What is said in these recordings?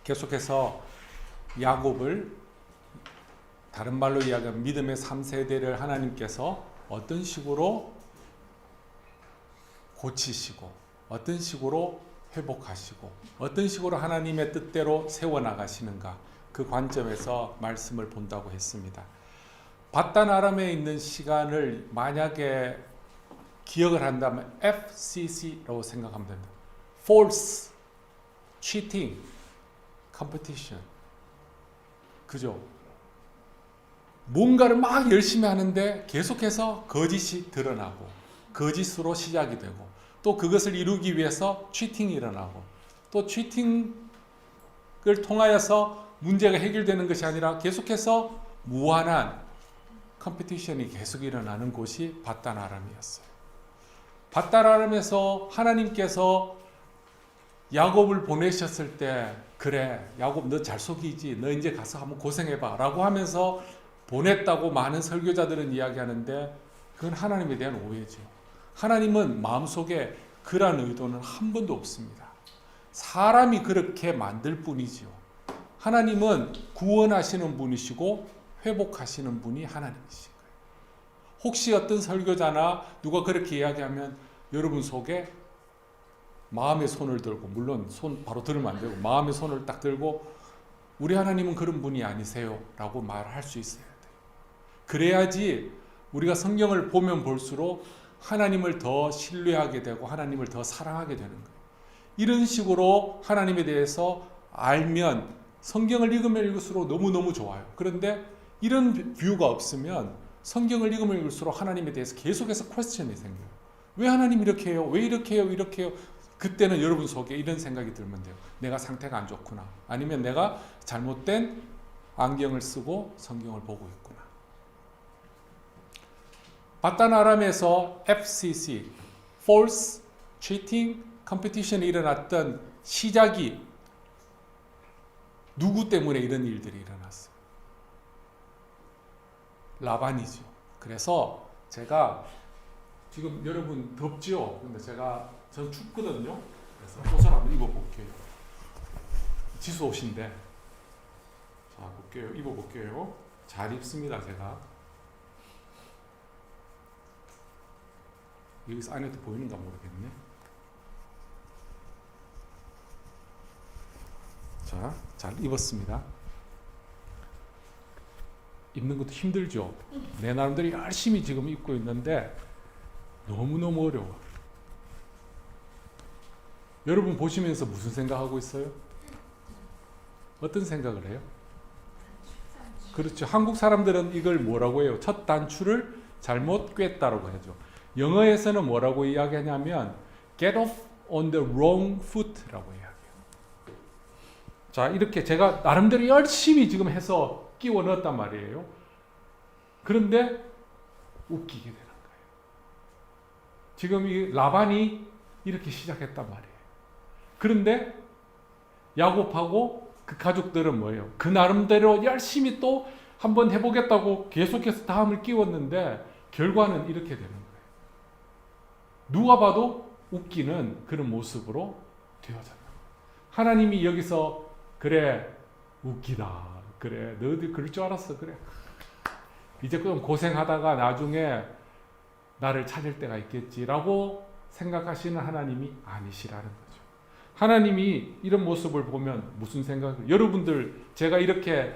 계속해서 야곱을 다른 말로 이야기하면 믿음의 3세대를 하나님께서 어떤 식으로 고치시고 어떤 식으로 회복하시고 어떤 식으로 하나님의 뜻대로 세워나가시는가, 그 관점에서 말씀을 본다고 했습니다. 바단 아람에 있는 시간을 만약에 기억을 한다면 FCC라고 생각하면 된다. False, Cheating, Competition. 그죠? 뭔가를 막 열심히 하는데 계속해서 거짓이 드러나고 거짓으로 시작이 되고 또 그것을 이루기 위해서 치팅이 일어나고 또 치팅을 통하여서 문제가 해결되는 것이 아니라 계속해서 무한한 컴피티션이 계속 일어나는 곳이 바단 아람이었어요. 바단 아람에서 하나님께서 야곱을 보내셨을 때, 그래 야곱 너 잘 속이지, 너 이제 가서 한번 고생해봐 라고 하면서 보냈다고 많은 설교자들은 이야기하는데 그건 하나님에 대한 오해죠. 하나님은 마음속에 그런 의도는 한 번도 없습니다. 사람이 그렇게 만들 뿐이지요. 하나님은 구원하시는 분이시고 회복하시는 분이 하나님이신 거예요. 혹시 어떤 설교자나 누가 그렇게 이야기하면 여러분 속에 마음의 손을 들고, 물론 손 바로 들으면 안 되고 마음의 손을 딱 들고 우리 하나님은 그런 분이 아니세요 라고 말할 수 있어야 돼요. 그래야지 우리가 성경을 보면 볼수록 하나님을 더 신뢰하게 되고 하나님을 더 사랑하게 되는 거예요. 이런 식으로 하나님에 대해서 알면 성경을 읽으면 읽을수록 너무너무 좋아요. 그런데 이런 뷰가 없으면 성경을 읽으면 읽을수록 하나님에 대해서 계속해서 퀘스천이 생겨요. 왜 하나님 이렇게 해요? 왜 이렇게 해요? 이렇게 해요? 그때는 여러분 속에 이런 생각이 들면 돼요. 내가 상태가 안 좋구나. 아니면 내가 잘못된 안경을 쓰고 성경을 보고 있구나. 바단 아람에서 FCC, False, Cheating, Competition이 일어났던 시작이 누구 때문에 이런 일들이 일어났어요? 라반이죠. 그래서 제가 지금 여러분 덥죠? 근데 전 춥거든요. 그래서 옷을 한번 입어볼게요. 지수 옷인데, 자 볼게요. 입어볼게요. 잘 입습니다. 제가 여기서 안에도 보이는가 모르겠네. 자, 잘 입었습니다. 입는 것도 힘들죠. 내 나름대로 열심히 지금 입고 있는데 너무너무 어려워. 여러분 보시면서 무슨 생각하고 있어요? 어떤 생각을 해요? 그렇죠. 한국 사람들은 이걸 뭐라고 해요? 첫 단추를 잘못 꿰었다라고 하죠. 영어에서는 뭐라고 이야기하냐면 get off on the wrong foot라고 이야기해요. 자, 이렇게 제가 나름대로 열심히 지금 해서 끼워 넣었단 말이에요. 그런데 웃기게 되는 거예요. 지금 이 라반이 이렇게 시작했단 말이에요. 그런데 야곱하고 그 가족들은 뭐예요? 그 나름대로 열심히 또 한번 해보겠다고 계속해서 다음을 끼웠는데 결과는 이렇게 되는 거예요. 누가 봐도 웃기는 그런 모습으로 되어졌다. 하나님이 여기서 그래 웃기다, 그래 너희들 그럴 줄 알았어, 그래 이제 좀 고생하다가 나중에 나를 찾을 때가 있겠지라고 생각하시는 하나님이 아니시라는 거죠. 하나님이 이런 모습을 보면 무슨 생각을, 여러분들 제가 이렇게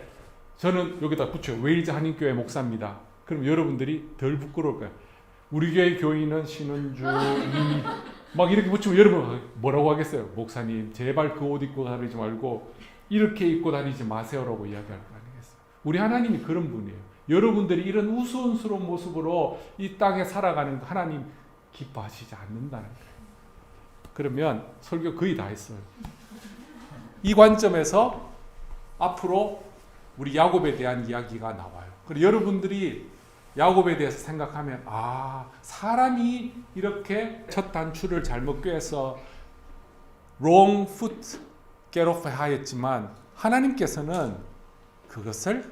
저는 여기다 붙여요. 웨일즈 한인교회 목사입니다. 그럼 여러분들이 덜 부끄러울 거예요. 우리 교회 교인은 신은주 막 이렇게 붙이면 여러분 뭐라고 하겠어요? 목사님 제발 그 옷 입고 다니지 말고 이렇게 입고 다니지 마세요라고 이야기할 거 아니겠어요? 우리 하나님이 그런 분이에요. 여러분들이 이런 우스운스러운 모습으로 이 땅에 살아가는 거 하나님 기뻐하시지 않는다는 거예요. 그러면 설교 거의 다 했어요. 이 관점에서 앞으로 우리 야곱에 대한 이야기가 나와요. 그리고 여러분들이 야곱에 대해서 생각하면 사람이 이렇게 첫 단추를 잘못 꿰서 wrong foot get off 하였지만 하나님께서는 그것을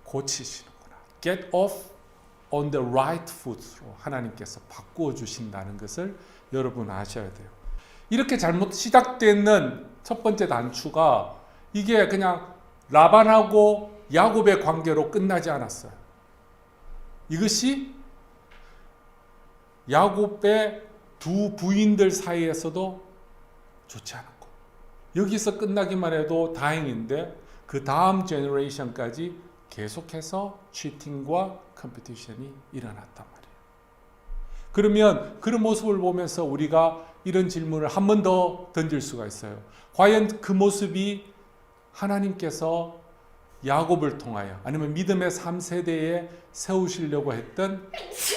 고치시는구나. get off on the right foot로 하나님께서 바꾸어 주신다는 것을 여러분 아셔야 돼요. 이렇게 잘못 시작되는 첫 번째 단추가 이게 그냥 라반하고 야곱의 관계로 끝나지 않았어요. 이것이 야곱의 두 부인들 사이에서도 좋지 않았고, 여기서 끝나기만 해도 다행인데 그 다음 제너레이션까지 계속해서 치팅과 컴피티션이 일어났단 말이에요. 그러면 그런 모습을 보면서 우리가 이런 질문을 한 번 더 던질 수가 있어요. 과연 그 모습이 하나님께서 야곱을 통하여 아니면 믿음의 3세대에 세우시려고 했던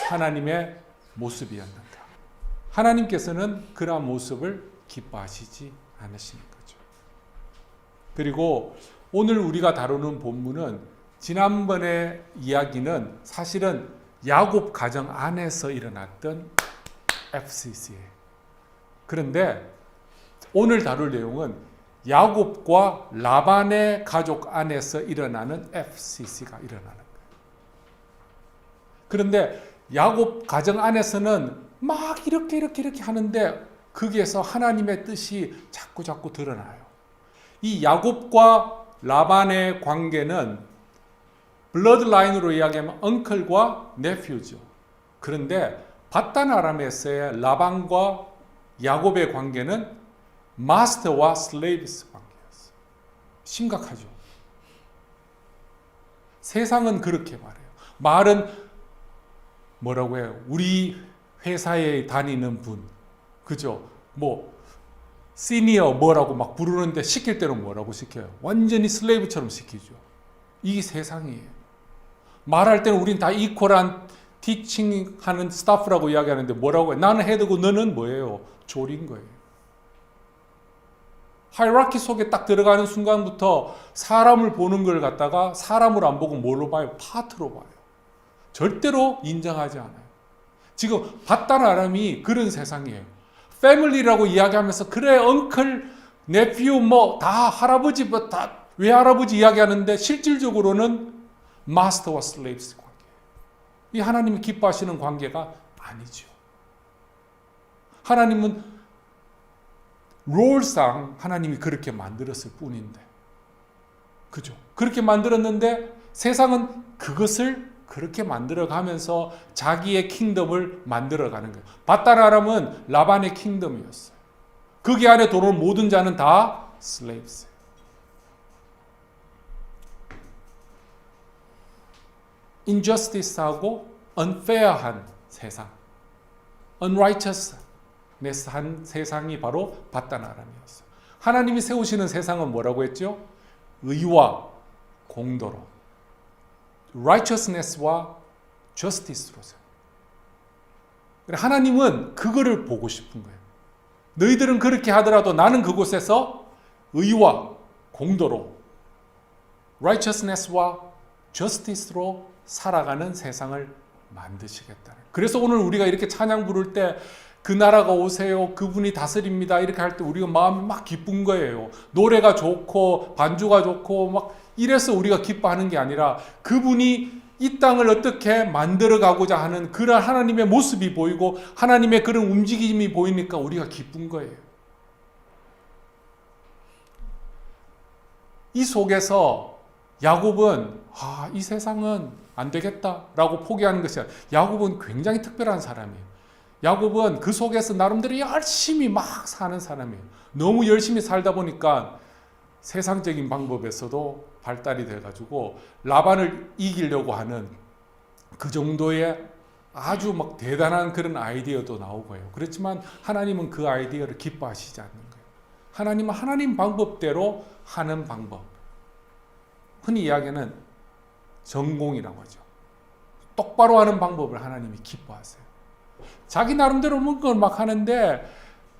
하나님의 모습이었는가? 하나님께서는 그러한 모습을 기뻐하시지 않으시는 거죠. 그리고 오늘 우리가 다루는 본문은 지난번의 이야기는 사실은 야곱 가정 안에서 일어났던 FCC예요. 그런데 오늘 다룰 내용은 야곱과 라반의 가족 안에서 일어나는 FCC가 일어나는 거예요. 그런데 야곱 가정 안에서는 막 이렇게 하는데 거기에서 하나님의 뜻이 자꾸 드러나요. 이 야곱과 라반의 관계는 블러드라인으로 이야기하면 언클과 네퓨죠. 그런데 바단 아람에서의 라반과 야곱의 관계는 마스터와 슬레이브스 관계였어요. 심각하죠. 세상은 그렇게 말해요. 말은 뭐라고 해요? 우리 회사에 다니는 분, 그죠? 뭐 시니어 뭐라고 막 부르는데 시킬 때는 뭐라고 시켜요? 완전히 슬레이브처럼 시키죠. 이게 세상이에요. 말할 때는 우린 다 이퀄한 티칭하는 스타프라고 이야기하는데 뭐라고 해요? 나는 헤드고 너는 뭐예요? 조린 거예요. 하이라키 속에 딱 들어가는 순간부터 사람을 보는 걸 갖다가 사람을 안 보고 뭘로 봐요? 파트로 봐요. 절대로 인정하지 않아요. 지금 바단 아람이 그런 세상이에요. 패밀리라고 이야기하면서 그래 엉클, 네피우 뭐 다 할아버지 뭐 다 외할아버지 이야기하는데 실질적으로는 마스터와 슬레이브스 관계. 이 하나님이 기뻐하시는 관계가 아니죠. 하나님은 롤상 하나님이 그렇게 만들었을 뿐인데, 그죠? 그렇게 만들었는데 세상은 그것을 그렇게 만들어가면서 자기의 킹덤을 만들어가는 거예요. 바단 아람은 라반의 킹덤이었어요. 거기 안에 들어온 모든 자는 다 슬레이브스예요. 인저스티스하고 unfair한 세상, unrighteousness한 세상이 바로 바단 아람이었어요. 하나님이 세우시는 세상은 뭐라고 했죠? 의와 공도로, righteousness와 justice로. 하나님은 그거를 보고 싶은 거예요. 너희들은 그렇게 하더라도 나는 그곳에서 의와 공도로, righteousness와 justice로 살아가는 세상을 만드시겠다는. 그래서 오늘 우리가 이렇게 찬양 부를 때 그 나라가 오세요, 그분이 다스립니다 이렇게 할 때 우리가 마음이 막 기쁜 거예요. 노래가 좋고 반주가 좋고 막 이래서 우리가 기뻐하는 게 아니라 그분이 이 땅을 어떻게 만들어 가고자 하는 그런 하나님의 모습이 보이고 하나님의 그런 움직임이 보이니까 우리가 기쁜 거예요. 이 속에서 야곱은 이 세상은 안 되겠다라고 포기하는 것이 아니라 야곱은 굉장히 특별한 사람이에요. 야곱은 그 속에서 나름대로 열심히 막 사는 사람이에요. 너무 열심히 살다 보니까 세상적인 방법에서도 발달이 돼가지고 라반을 이기려고 하는 그 정도의 아주 막 대단한 그런 아이디어도 나오고 해요. 그렇지만 하나님은 그 아이디어를 기뻐하시지 않는 거예요. 하나님은 하나님 방법대로 하는 방법. 흔히 이야기하는 전공이라고 하죠. 똑바로 하는 방법을 하나님이 기뻐하세요. 자기 나름대로 뭔가 막 하는데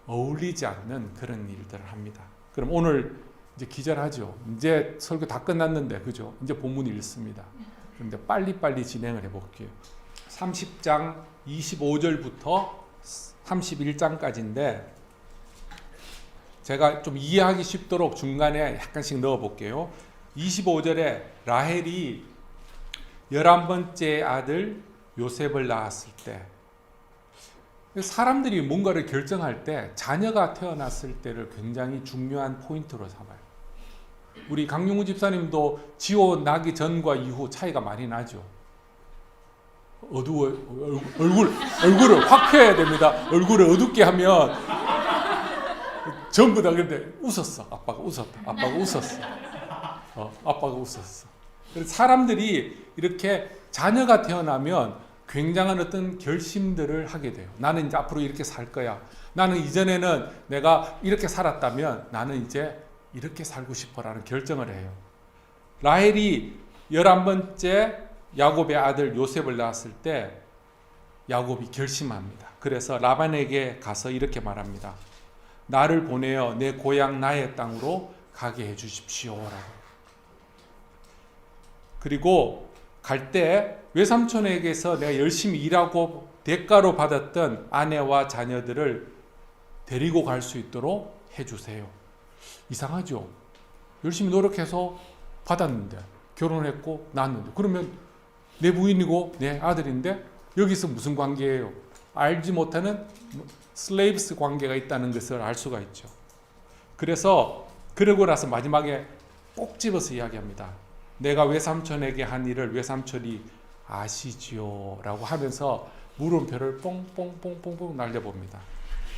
어울리지 않는 그런 일들을 합니다. 그럼 오늘 이제 기절하죠. 이제 설교 다 끝났는데, 그죠? 이제 본문 읽습니다. 그런데 빨리빨리 진행을 해볼게요. 30장 25절부터 31장까지인데 제가 좀 이해하기 쉽도록 중간에 약간씩 넣어볼게요. 25절에 라헬이 11번째 아들 요셉을 낳았을 때, 사람들이 뭔가를 결정할 때 자녀가 태어났을 때를 굉장히 중요한 포인트로 삼아요. 우리 강용우 집사님도 지호 나기 전과 이후 차이가 많이 나죠. 얼굴을 확 펴야 됩니다. 얼굴을 어둡게 하면 전부 다 그런데 웃었어. 아빠가 웃었다. 아빠가 웃었어. 아빠가 웃었어. 그래서 사람들이 이렇게 자녀가 태어나면 굉장한 어떤 결심들을 하게 돼요. 나는 이제 앞으로 이렇게 살 거야. 나는 이전에는 내가 이렇게 살았다면 나는 이제 이렇게 살고 싶어라는 결정을 해요. 라헬이 11번째 야곱의 아들 요셉을 낳았을 때 야곱이 결심합니다. 그래서 라반에게 가서 이렇게 말합니다. 나를 보내어 내 고향 나의 땅으로 가게 해 주십시오라고. 그리고 갈 때 외삼촌에게서 내가 열심히 일하고 대가로 받았던 아내와 자녀들을 데리고 갈 수 있도록 해주세요. 이상하죠? 열심히 노력해서 받았는데 결혼했고 낳았는데 그러면 내 부인이고 내 아들인데 여기서 무슨 관계예요? 알지 못하는 슬레이브스 관계가 있다는 것을 알 수가 있죠. 그래서 그러고 나서 마지막에 꼭 집어서 이야기합니다. 내가 외삼촌에게 한 일을 외삼촌이 아시지요? 라고 하면서 물음표를 뽕뽕뽕뽕뽕 날려봅니다.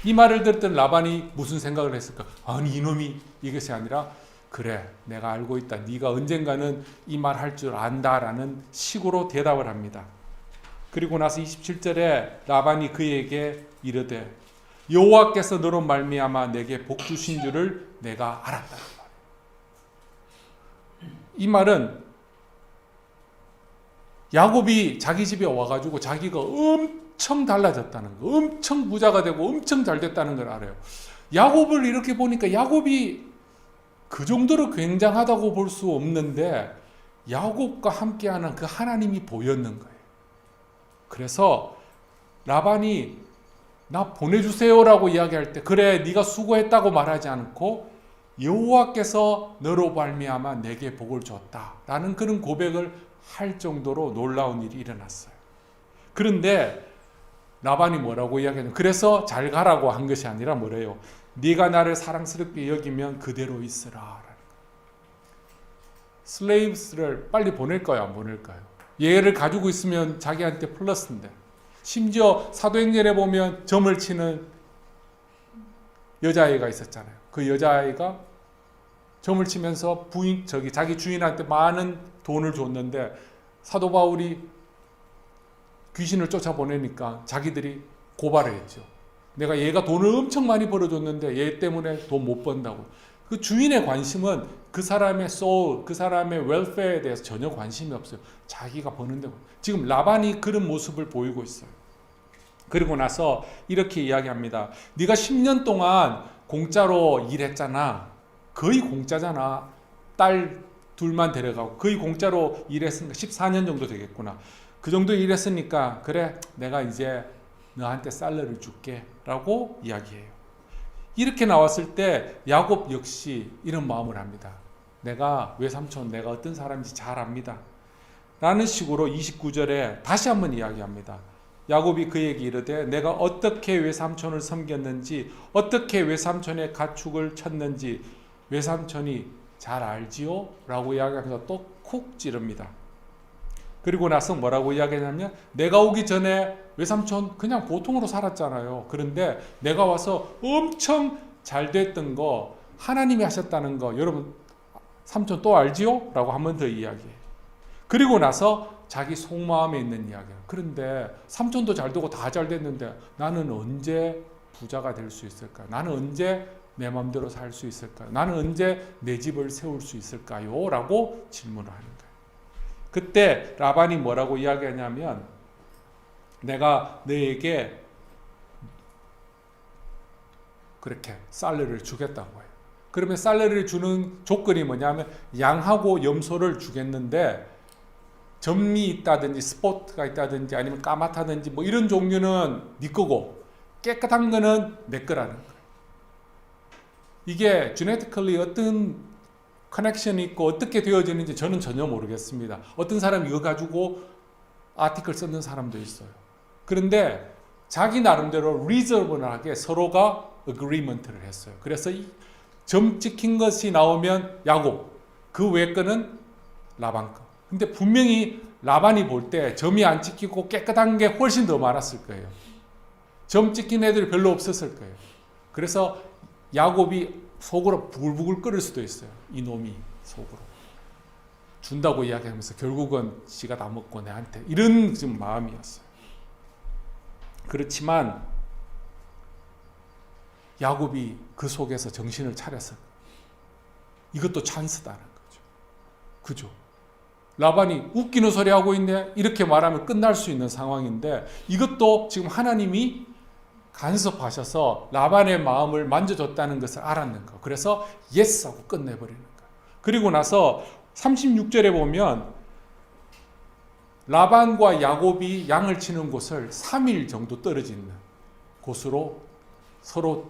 이 말을 듣던 라반이 무슨 생각을 했을까? 아니 이놈이 이것이 아니라 그래 내가 알고 있다. 네가 언젠가는 이 말 할 줄 안다라는 식으로 대답을 합니다. 그리고 나서 27절에 라반이 그에게 이르되 여호와께서 너로 말미암아 내게 복 주신 줄을 내가 알았다. 이 말은 야곱이 자기 집에 와가지고 자기가 엄청 달라졌다는 거, 엄청 부자가 되고 엄청 잘 됐다는 걸 알아요. 야곱을 이렇게 보니까 야곱이 그 정도로 굉장하다고 볼 수 없는데 야곱과 함께하는 그 하나님이 보였는 거예요. 그래서 라반이 나 보내주세요라고 이야기할 때 그래 네가 수고했다고 말하지 않고 여호와께서 너로 말미암아 내게 복을 줬다라는 그런 고백을 할 정도로 놀라운 일이 일어났어요. 그런데 라반이 뭐라고 이야기하냐면 그래서 잘 가라고 한 것이 아니라 뭐래요? 네가 나를 사랑스럽게 여기면 그대로 있으라. 슬레이브스를 빨리 보낼까요? 안 보낼까요? 얘를 가지고 있으면 자기한테 플러스인데 심지어 사도행전에 보면 점을 치는 여자아이가 있었잖아요. 그 여자아이가 점을 치면서 자기 주인한테 많은 돈을 줬는데 사도 바울이 귀신을 쫓아보내니까 자기들이 고발을 했죠. 내가 얘가 돈을 엄청 많이 벌어줬는데 얘 때문에 돈 못 번다고. 그 주인의 관심은 그 사람의 소울, 그 사람의 웰페어에 대해서 전혀 관심이 없어요. 자기가 버는데. 지금 라반이 그런 모습을 보이고 있어요. 그리고 나서 이렇게 이야기합니다. 네가 10년 동안 공짜로 일했잖아. 거의 공짜잖아. 딸 둘만 데려가고 거의 공짜로 일했으니까 14년 정도 되겠구나. 그 정도 일했으니까 그래 내가 이제 너한테 살러를 줄게 라고 이야기해요. 이렇게 나왔을 때 야곱 역시 이런 마음을 합니다. 내가 외삼촌 내가 어떤 사람인지 잘 압니다. 라는 식으로 29절에 다시 한번 이야기합니다. 야곱이 그에게 이르되 내가 어떻게 외삼촌을 섬겼는지 어떻게 외삼촌의 가축을 쳤는지 외삼촌이 잘 알지요? 라고 이야기하면서 또 쿡 찌릅니다. 그리고 나서 뭐라고 이야기하냐면 내가 오기 전에 외삼촌 그냥 보통으로 살았잖아요. 그런데 내가 와서 엄청 잘 됐던 거 하나님이 하셨다는 거 여러분 삼촌 또 알지요? 라고 한 번 더 이야기해요. 그리고 나서 자기 속마음에 있는 이야기예요. 그런데 삼촌도 잘 되고 다 잘 됐는데 나는 언제 부자가 될 수 있을까요? 나는 언제 내 마음대로 살 수 있을까요? 나는 언제 내 집을 세울 수 있을까요? 라고 질문을 하는 거예요. 그때 라반이 뭐라고 이야기하냐면 내가 너에게 그렇게 살러를 주겠다고 해요. 그러면 살러를 주는 조건이 뭐냐면 양하고 염소를 주겠는데 점이 있다든지 스포트가 있다든지 아니면 까맣다든지 뭐 이런 종류는 네 거고 깨끗한 거는 내 거라는 거예요. 이게 genetically 어떤 커넥션이 있고 어떻게 되어지는지 저는 전혀 모르겠습니다. 어떤 사람이 이거 가지고 아티클 쓰는 사람도 있어요. 그런데 자기 나름대로 리저블하게 서로가 agreement를 했어요. 그래서 이 점 찍힌 것이 나오면 야곱, 그 외 거는 라반 거. 근데 분명히 라반이 볼 때 점이 안 찍히고 깨끗한 게 훨씬 더 많았을 거예요. 점 찍힌 애들이 별로 없었을 거예요. 그래서 야곱이 속으로 부글부글 끓을 수도 있어요. 이놈이 속으로. 준다고 이야기하면서 결국은 지가 다 먹고 내한테. 이런 지금 마음이었어요. 그렇지만 야곱이 그 속에서 정신을 차렸어요. 이것도 찬스다는 거죠. 그죠? 라반이 웃기는 소리 하고 있네. 이렇게 말하면 끝날 수 있는 상황인데 이것도 지금 하나님이 간섭하셔서 라반의 마음을 만져줬다는 것을 알았는 거. 그래서 예스 하고 끝내버리는 거. 그리고 나서 36절에 보면 라반과 야곱이 양을 치는 곳을 3일 정도 떨어진 곳으로 서로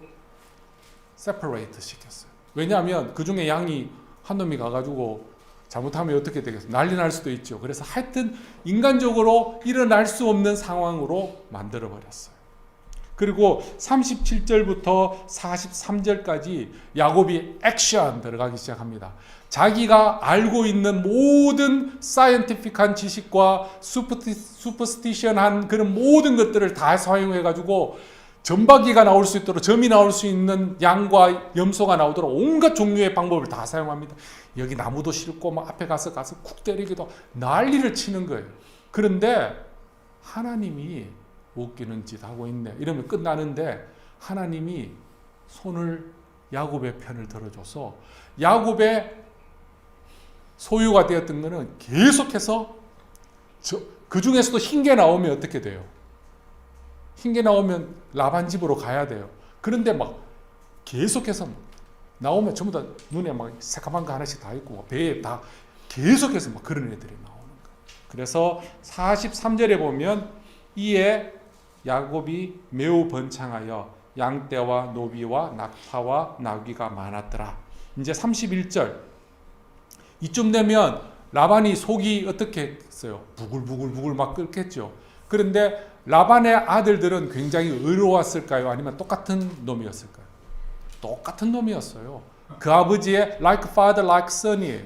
세퍼레이트 시켰어요. 왜냐하면 그 중에 양이 한 놈이 가가지고 잘못하면 어떻게 되겠어요? 난리 날 수도 있죠. 그래서 하여튼 인간적으로 일어날 수 없는 상황으로 만들어버렸어요. 그리고 37절부터 43절까지 야곱이 액션 들어가기 시작합니다. 자기가 알고 있는 모든 사이언티픽한 지식과 슈퍼스티션한 그런 모든 것들을 다 사용해가지고 점박이가 나올 수 있도록, 점이 나올 수 있는 양과 염소가 나오도록 온갖 종류의 방법을 다 사용합니다. 여기 나무도 싣고 막 앞에 가서 쿡 때리기도 난리를 치는 거예요. 그런데 하나님이 웃기는 짓 하고 있네. 이러면 끝나는데 하나님이 손을 야곱의 편을 들어줘서 야곱의 소유가 되었던 것은 계속해서 그 중에서도 흰 게 나오면 어떻게 돼요? 흰 게 나오면 라반 집으로 가야 돼요. 그런데 막 계속해서 나오면 전부 다 눈에 막 새까만 거 하나씩 다 있고 배에 다 계속해서 막 그런 애들이 나오는 거예요. 그래서 43절에 보면 이에 야곱이 매우 번창하여 양떼와 노비와 낙타와 나귀가 많았더라. 이제 31절 이쯤 되면 라반이 속이 어떻게 했어요? 부글부글 막 끓겠죠. 그런데 라반의 아들들은 굉장히 의로웠을까요? 아니면 똑같은 놈이었을까요? 똑같은 놈이었어요. 그 아버지의 like father, like son이에요.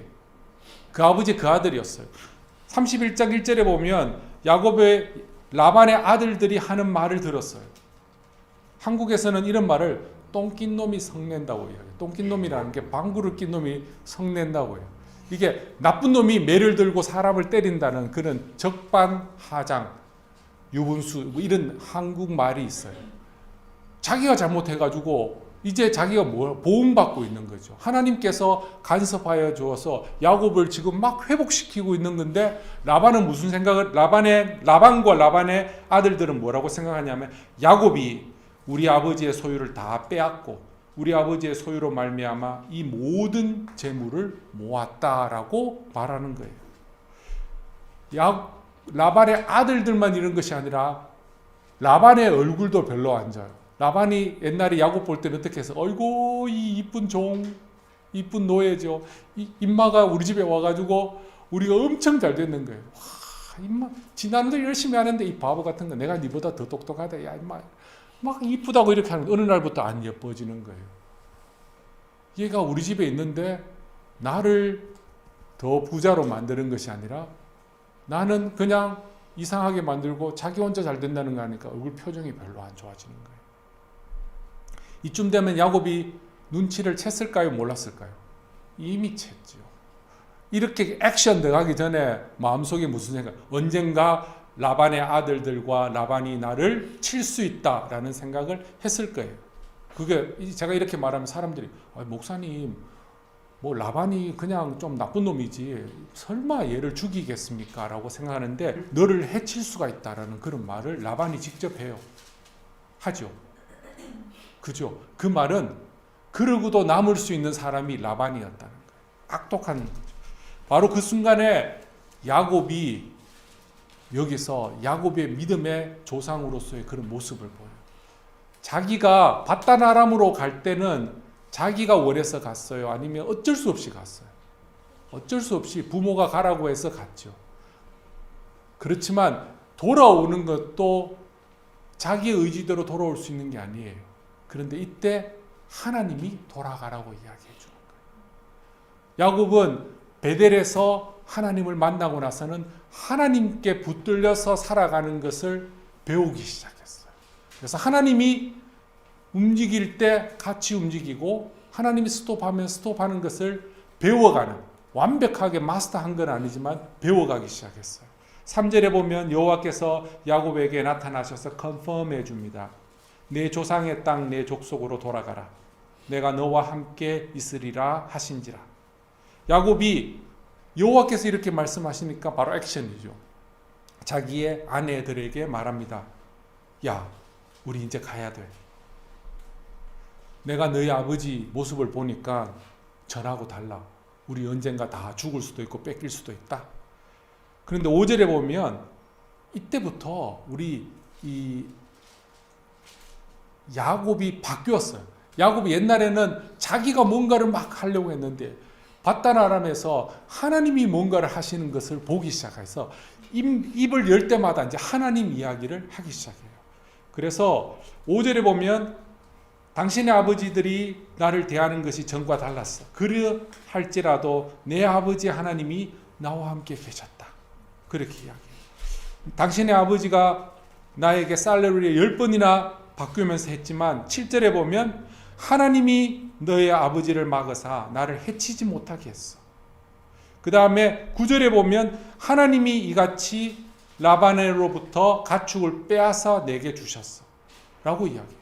그 아버지 그 아들이었어요. 31장 1절에 보면 야곱의 라반의 아들들이 하는 말을 들었어요. 한국에서는 이런 말을 똥낀 놈이 성낸다고 이야기해요. 똥낀 놈이라는 게 방구를 낀 놈이 성낸다고 해요. 이게 나쁜 놈이 매를 들고 사람을 때린다는 그런 적반하장, 유분수 뭐 이런 한국 말이 있어요. 자기가 잘못해가지고 이제 자기가 보응받고 있는 거죠. 하나님께서 간섭하여 주어서 야곱을 지금 막 회복시키고 있는 건데 라반은 무슨 생각을 라반과 라반의 아들들은 뭐라고 생각하냐면 야곱이 우리 아버지의 소유를 다 빼앗고 우리 아버지의 소유로 말미암아 이 모든 재물을 모았다라고 말하는 거예요. 라반의 아들들만 이런 것이 아니라 라반의 얼굴도 별로 안 좋아요. 라반이 옛날에 야곱 볼 때는 어떻게 해서 어이구 이 이쁜 종, 이쁜 노예죠. 임마가 우리 집에 와가지고 우리가 엄청 잘 됐는 거예요. 와 임마 지난도 열심히 하는데 이 바보 같은 거 내가 니보다 더 똑똑하다. 야 임마 막 이쁘다고 이렇게 하는데 어느 날부터 안 예뻐지는 거예요. 얘가 우리 집에 있는데 나를 더 부자로 만드는 것이 아니라 나는 그냥 이상하게 만들고 자기 혼자 잘 된다는 거 하니까 얼굴 표정이 별로 안 좋아지는 거예요. 이쯤 되면 야곱이 눈치를 챘을까요? 몰랐을까요? 이미 챘죠. 이렇게 액션 들어가기 전에 마음속에 무슨 생각? 언젠가 라반의 아들들과 라반이 나를 칠 수 있다라는 생각을 했을 거예요. 그게 제가 이렇게 말하면 사람들이 목사님 뭐 라반이 그냥 좀 나쁜 놈이지 설마 얘를 죽이겠습니까? 라고 생각하는데 너를 해칠 수가 있다라는 그런 말을 라반이 직접 해요. 하죠. 그죠? 그 말은 그러고도 남을 수 있는 사람이 라반이었다는 거예요. 악독한 거죠. 바로 그 순간에 야곱이 여기서 야곱의 믿음의 조상으로서의 그런 모습을 보여요. 자기가 바단 아람으로 갈 때는 자기가 원해서 갔어요? 아니면 어쩔 수 없이 갔어요? 어쩔 수 없이 부모가 가라고 해서 갔죠. 그렇지만 돌아오는 것도 자기 의지대로 돌아올 수 있는 게 아니에요. 그런데 이때 하나님이 돌아가라고 이야기해 주는 거예요. 야곱은 베델에서 하나님을 만나고 나서는 하나님께 붙들려서 살아가는 것을 배우기 시작했어요. 그래서 하나님이 움직일 때 같이 움직이고 하나님이 스톱하면 스톱하는 것을 배워가는, 완벽하게 마스터한 건 아니지만 배워가기 시작했어요. 3절에 보면 여호와께서 야곱에게 나타나셔서 컨펌해 줍니다. 내 조상의 땅 내 족속으로 돌아가라. 내가 너와 함께 있으리라 하신지라. 야곱이 여호와께서 이렇게 말씀하시니까 바로 액션이죠. 자기의 아내들에게 말합니다. 야, 우리 이제 가야 돼. 내가 너희 아버지 모습을 보니까 전하고 달라. 우리 언젠가 다 죽을 수도 있고 뺏길 수도 있다. 그런데 5절에 보면 이때부터 우리 이 야곱이 바뀌었어요. 야곱이 옛날에는 자기가 뭔가를 막 하려고 했는데 바단 아람에서 하나님이 뭔가를 하시는 것을 보기 시작해서 입을 열 때마다 이제 하나님 이야기를 하기 시작해요. 그래서 5절에 보면 당신의 아버지들이 나를 대하는 것이 전과 달랐어. 그러할지라도 내 아버지 하나님이 나와 함께 계셨다. 그렇게 이야기해요. 당신의 아버지가 나에게 살레를 10번이나 바꾸면서 했지만 7절에 보면 하나님이 너의 아버지를 막으사 나를 해치지 못하게 했어. 그 다음에 9절에 보면 하나님이 이같이 라반으로부터 가축을 빼앗아 내게 주셨어 라고 이야기해요.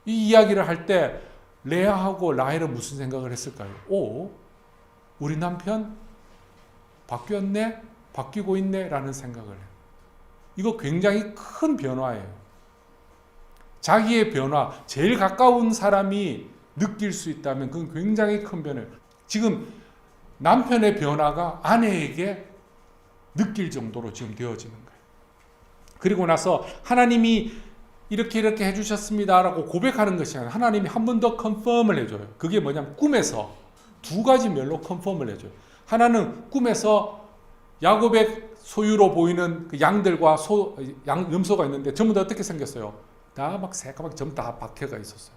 이 이야기를 할 때 레아하고 라헬은 무슨 생각을 했을까요? 오, 우리 남편 바뀌었네? 바뀌고 있네? 라는 생각을 해요. 이거 굉장히 큰 변화예요. 자기의 변화, 제일 가까운 사람이 느낄 수 있다면 그건 굉장히 큰 변화예요. 지금 남편의 변화가 아내에게 느낄 정도로 지금 되어지는 거예요. 그리고 나서 하나님이 이렇게 해주셨습니다 라고 고백하는 것이 아니라 하나님이 한 번 더 컨펌을 해줘요. 그게 뭐냐면 꿈에서 두 가지 면로 컨펌을 해줘요. 하나는 꿈에서 야곱의 소유로 보이는 그 양들과 염소가 있는데 전부 다 어떻게 생겼어요? 다 막 새까맣게 전부 다 박혀가 있었어요.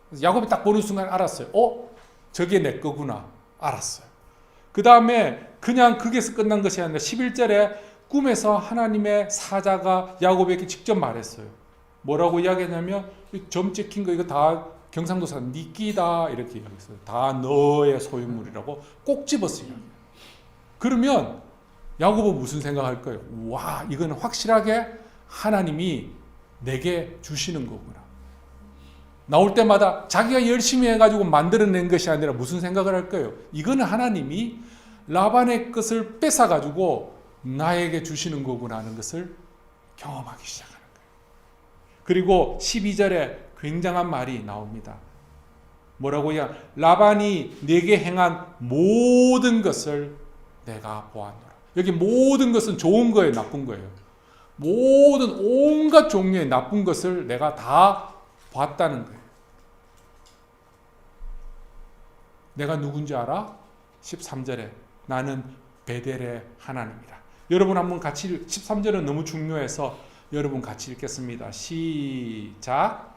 그래서 야곱이 딱 보는 순간 알았어요. 저게 내 거구나. 알았어요. 그 다음에 그냥 거기에서 끝난 것이 아니라 11절에 꿈에서 하나님의 사자가 야곱에게 직접 말했어요. 뭐라고 이야기했냐면 점 찍힌 거 이거 다 경상도사 네 끼다 이렇게 이야기했어요. 다 너의 소유물이라고 꼭 집었어요. 그러면 야곱은 무슨 생각할 거예요? 와, 이거는 확실하게 하나님이 내게 주시는 거구나. 나올 때마다 자기가 열심히 해가지고 만들어낸 것이 아니라 무슨 생각을 할 거예요? 이거는 하나님이 라반의 것을 뺏어가지고 나에게 주시는 거구나 하는 것을 경험하기 시작하는 거예요. 그리고 12절에 굉장한 말이 나옵니다. 뭐라고요? 라반이 내게 행한 모든 것을 내가 보았노라. 여기 모든 것은 좋은 거예요, 나쁜 거예요? 모든 온갖 종류의 나쁜 것을 내가 다 봤다는 거예요. 내가 누군지 알아? 13절에 나는 베델의 하나님이라. 여러분 한번 같이 13절은 너무 중요해서 여러분 같이 읽겠습니다. 시작.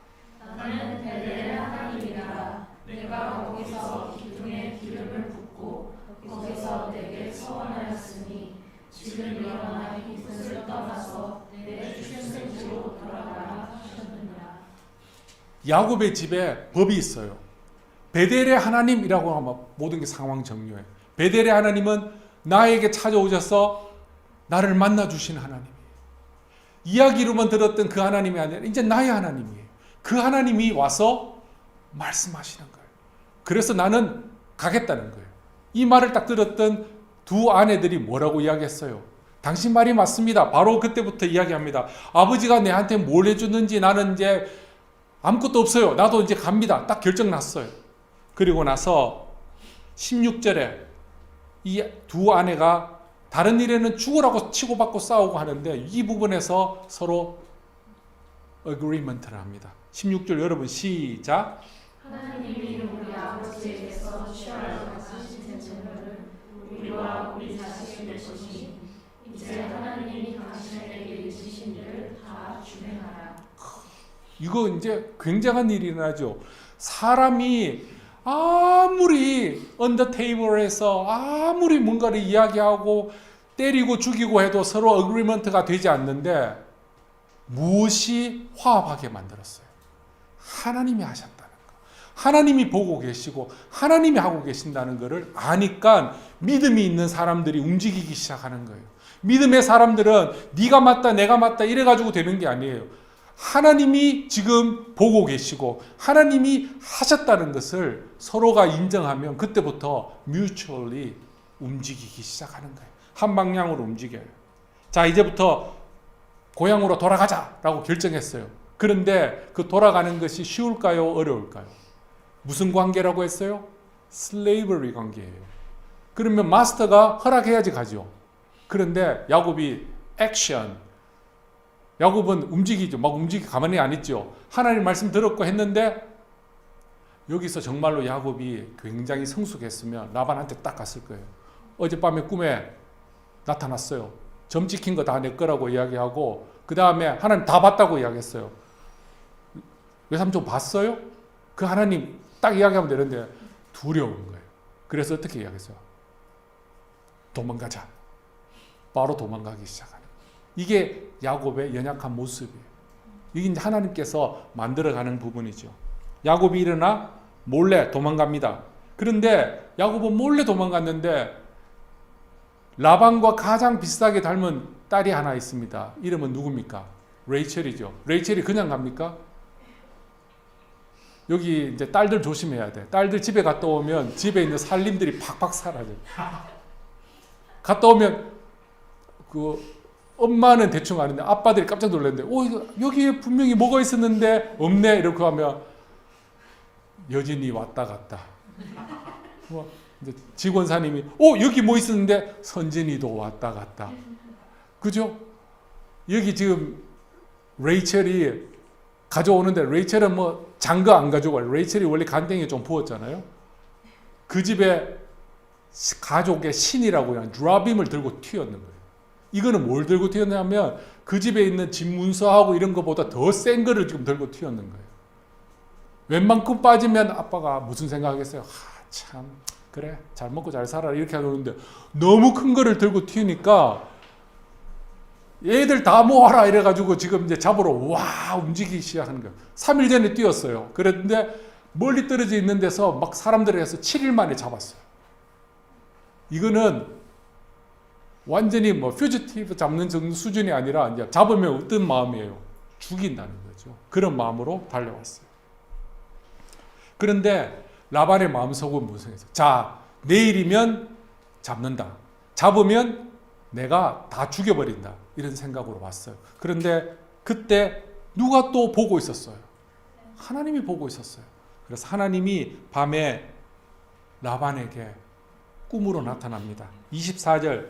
나는 베델의 하나님이라. 내가 거기서 기둥에 기름을 붓고 거기서 내게 서원하였으니 지금 일어나 이곳을 떠나서 내 주신 집으로 돌아가라 하셨느니라. 야곱의 집에 법이 있어요. 베델의 하나님이라고 하면 모든 게 상황 정료예요. 베델의 하나님은 나에게 찾아오셔서 나를 만나주신 하나님이에요. 이야기로만 들었던 그 하나님이 아니라 이제 나의 하나님이에요. 그 하나님이 와서 말씀하시는 거예요. 그래서 나는 가겠다는 거예요. 이 말을 딱 들었던 두 아내들이 뭐라고 이야기했어요? 당신 말이 맞습니다. 바로 그때부터 이야기합니다. 아버지가 내한테 뭘 해줬는지 나는 이제 아무것도 없어요. 나도 이제 갑니다. 딱 결정 났어요. 그리고 나서 16절에 이 두 아내가 다른 일에는 죽으라고 치고받고 싸우고 하는데 이 부분에서 서로 agreement를 합니다. 16절 여러분 시작. 하나님이 우리 아버지에게서 취하라고 하신 재물을 우리와 우리 자식에게 주시니 이제 하나님이 당신에게 있으신 일을 다 준행하라. 이거 이제 굉장한 일이 일어나죠. 사람이 아무리 언더 테이블에서 아무리 뭔가를 이야기하고 때리고 죽이고 해도 서로 어그리먼트가 되지 않는데 무엇이 화합하게 만들었어요? 하나님이 하셨다는 거. 하나님이 보고 계시고 하나님이 하고 계신다는 것을 아니까 믿음이 있는 사람들이 움직이기 시작하는 거예요. 믿음의 사람들은 네가 맞다 내가 맞다 이래가지고 되는 게 아니에요. 하나님이 지금 보고 계시고 하나님이 하셨다는 것을 서로가 인정하면 그때부터 mutually 움직이기 시작하는 거예요. 한 방향으로 움직여요. 자, 이제부터 고향으로 돌아가자라고 결정했어요. 그런데 그 돌아가는 것이 쉬울까요? 어려울까요? 무슨 관계라고 했어요? 슬레이버리 관계예요. 그러면 마스터가 허락해야지 가죠. 그런데 야곱이 액션, 야곱은 움직이죠. 막 가만히 안 있죠. 하나님 말씀 들었고 했는데 여기서 정말로 야곱이 굉장히 성숙했으면 라반한테 딱 갔을 거예요. 어젯밤에 꿈에 나타났어요. 점 찍힌 거 다 내 거라고 이야기하고 그 다음에 하나님 다 봤다고 이야기했어요. 외삼촌 봤어요? 그 하나님 딱 이야기하면 되는데 두려운 거예요. 그래서 어떻게 이야기했어요? 도망가자. 바로 도망가기 시작하는 거예요. 이게 야곱의 연약한 모습이에요. 이게 이제 하나님께서 만들어가는 부분이죠. 야곱이 일어나 몰래 도망갑니다. 그런데 야곱은 몰래 도망갔는데 라반과 가장 비슷하게 닮은 딸이 하나 있습니다. 이름은 누굽니까? 레이첼이죠. 레이첼이 그냥 갑니까? 여기 이제 딸들 조심해야 돼. 딸들 집에 갔다 오면 집에 있는 살림들이 팍팍 사라져요. 갔다 오면 그 엄마는 대충 아는데 아빠들이 깜짝 놀랐는데 여기에 분명히 뭐가 있었는데 없네 이렇게 하면 여진이 왔다 갔다. 이제 직원사님이 여기 뭐 있었는데 선진이도 왔다 갔다. 그죠? 여기 지금 레이첼이 가져오는데 레이첼은 뭐 장거 안 가져가요. 레이첼이 원래 간땡이에 좀 부었잖아요. 그 집에 가족의 신이라고 하는 드라빔을 들고 튀었는 거예요. 이거는 뭘 들고 튀었냐면 그 집에 있는 집 문서하고 이런 것보다 더 센 거를 지금 들고 튀었는 거예요. 웬만큼 빠지면 아빠가 무슨 생각하겠어요? 참 그래 잘 먹고 잘 살아 이렇게 하는데 너무 큰 거를 들고 튀니까 얘들 다 모아라 이래가지고 지금 이제 잡으러 와 움직이기 시작하는 거예요. 3일 전에 뛰었어요. 그랬는데 멀리 떨어져 있는 데서 막 사람들을 해서 7일 만에 잡았어요. 이거는 완전히 뭐 퓨지티브 잡는 정도 수준이 아니라 이제 잡으면 어떤 마음이에요? 죽인다는 거죠. 그런 마음으로 달려왔어요. 그런데 라반의 마음속은 무슨 생각이었어요? 자, 내일이면 잡는다. 잡으면 내가 다 죽여버린다. 이런 생각으로 왔어요. 그런데 그때 누가 또 보고 있었어요? 하나님이 보고 있었어요. 그래서 하나님이 밤에 라반에게 꿈으로 나타납니다. 24절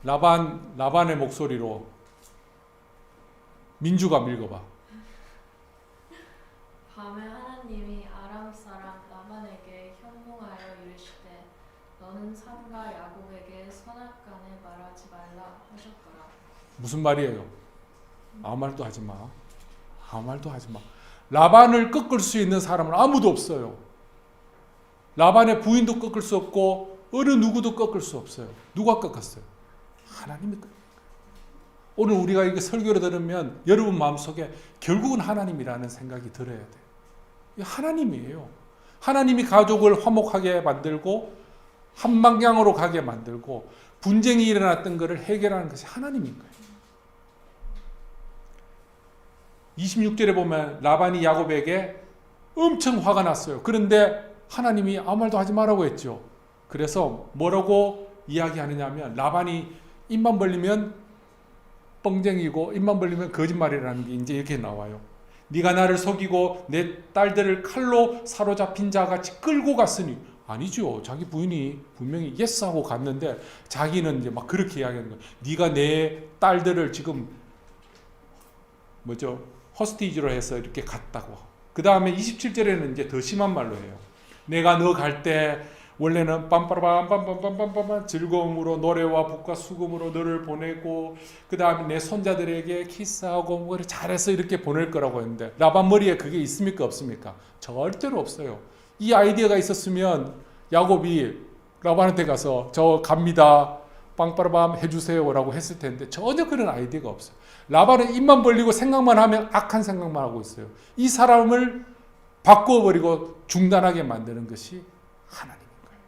라반의 목소리로 민주가 읽어봐. 밤에 하나님이 아람 사람 라반에게 현몽하여 이르시되 너는 삼가 야곱에게 선악간에 말하지 말라 하셨더라. 무슨 말이에요? 아무 말도 하지 마. 아무 말도 하지 마. 라반을 꺾을 수 있는 사람은 아무도 없어요. 라반의 부인도 꺾을 수 없고 어느 누구도 꺾을 수 없어요. 누가 꺾었어요? 하나님이 꺾은 거예요. 오늘 우리가 이게 설교를 들으면 여러분 마음속에 결국은 하나님이라는 생각이 들어야 돼요. 하나님이에요. 하나님이 가족을 화목하게 만들고 한 방향으로 가게 만들고 분쟁이 일어났던 것을 해결하는 것이 하나님인 거예요. 26절에 보면 라반이 야곱에게 엄청 화가 났어요. 그런데 하나님이 아무 말도 하지 말라고 했죠. 그래서 뭐라고 이야기하느냐 하면 라반이 입만 벌리면 뻥쟁이고 입만 벌리면 거짓말이라는 게 이제 이렇게 나와요. 네가 나를 속이고 내 딸들을 칼로 사로잡힌 자같이 끌고 갔으니 아니죠. 자기 부인이 분명히 예스하고 갔는데 자기는 이제 막 그렇게 이야기하는 거예요. 네가 내 딸들을 지금 허스티지로 해서 이렇게 갔다고. 그 다음에 27절에는 이제 더 심한 말로 해요. 내가 너 갈 때 원래는 빰빠라빰빰빰빰빰빰 즐거움으로 노래와 북과 수금으로 너를 보내고 그 다음에 내 손자들에게 키스하고 뭐 잘해서 이렇게 보낼 거라고 했는데 라반 머리에 그게 있습니까 없습니까? 절대로 없어요. 이 아이디어가 있었으면 야곱이 라반한테 가서 저 갑니다. 빵빠라밤 해주세요라고 했을 텐데 전혀 그런 아이디어가 없어요. 라반은 입만 벌리고 생각만 하면 악한 생각만 하고 있어요. 이 사람을 바꾸어버리고 중단하게 만드는 것이 하나님인 거예요.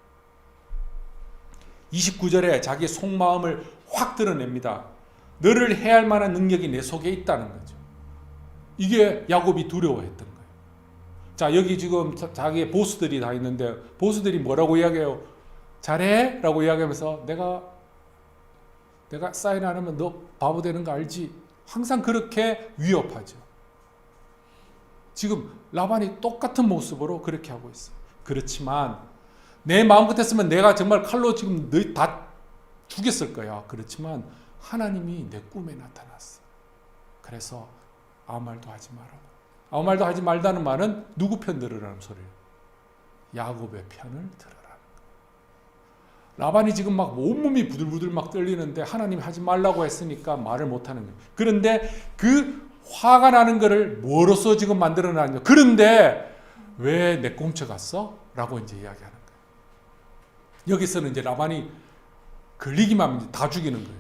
29절에 자기의 속마음을 확 드러냅니다. 너를 해할 만한 능력이 내 속에 있다는 거죠. 이게 야곱이 두려워했던 거예요. 자, 여기 지금 자기의 보스들이 다 있는데 보스들이 뭐라고 이야기해요? 잘해? 라고 이야기하면서 내가 사인 안 하면 너 바보 되는 거 알지? 항상 그렇게 위협하죠. 지금 라반이 똑같은 모습으로 그렇게 하고 있어요. 그렇지만 내 마음 같았으면 내가 정말 칼로 지금 너희 다 죽였을 거야. 그렇지만 하나님이 내 꿈에 나타났어. 그래서 아무 말도 하지 말라고. 아무 말도 하지 말다는 말은 누구 편 들으라는 소리예요? 야곱의 편을 들으라는 거예요. 라반이 지금 막 온몸이 부들부들 막 떨리는데 하나님이 하지 말라고 했으니까 말을 못하는 거예요. 그런데 그 화가 나는 거를 뭐로써 지금 만들어놨냐. 그런데 왜 내 꽁쳐갔어? 라고 이제 이야기하는 거예요. 여기서는 이제 라반이 걸리기만 하면 다 죽이는 거예요.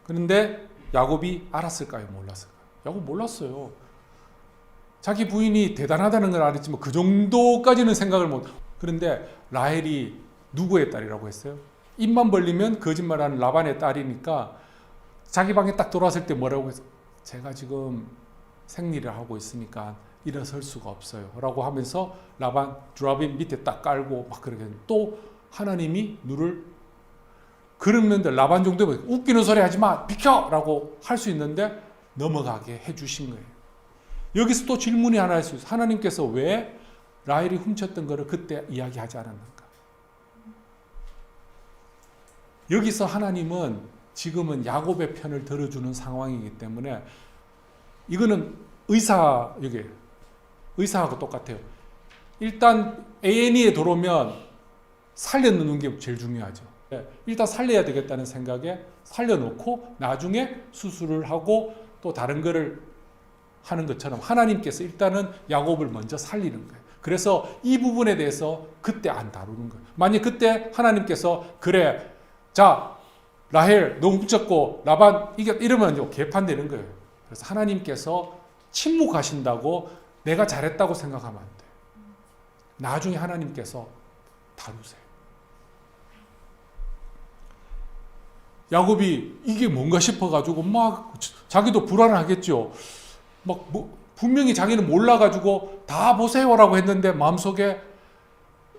그런데 야곱이 알았을까요? 몰랐을까요? 야곱 몰랐어요. 자기 부인이 대단하다는 걸 알았지만 그 정도까지는 생각을 못. 그런데 라헬이 누구의 딸이라고 했어요? 입만 벌리면 거짓말하는 라반의 딸이니까 자기 방에 딱 돌아왔을 때 뭐라고 했어? 제가 지금 생리를 하고 있으니까 일어설 수가 없어요 라고 하면서 라반 드라빈 밑에 딱 깔고 막 그러게. 또 하나님이 누를 그러는데 라반 정도면 웃기는 소리 하지 마 비켜 라고 할 수 있는데 넘어가게 해주신 거예요. 여기서 또 질문이 하나 있어요. 하나님께서 왜 라헬이 훔쳤던 거를 그때 이야기하지 않았는가? 여기서 하나님은 지금은 야곱의 편을 들어주는 상황이기 때문에 이거는 의사하고 똑같아요. 일단 A&E에 들어오면 살려놓는 게 제일 중요하죠. 일단 살려야 되겠다는 생각에 살려놓고 나중에 수술을 하고 또 다른 거를 하는 것처럼 하나님께서 일단은 야곱을 먼저 살리는 거예요. 그래서 이 부분에 대해서 그때 안 다루는 거예요. 만약 그때 하나님께서 그래 자 라헬 너 훔쳤고 라반 이러면 개판되는 거예요. 그래서 하나님께서 침묵하신다고 내가 잘했다고 생각하면 안 돼요. 나중에 하나님께서 다루세요. 야곱이 이게 뭔가 싶어가지고 막 자기도 불안하겠죠. 막 분명히 자기는 몰라가지고 다 보세요라고 했는데 마음속에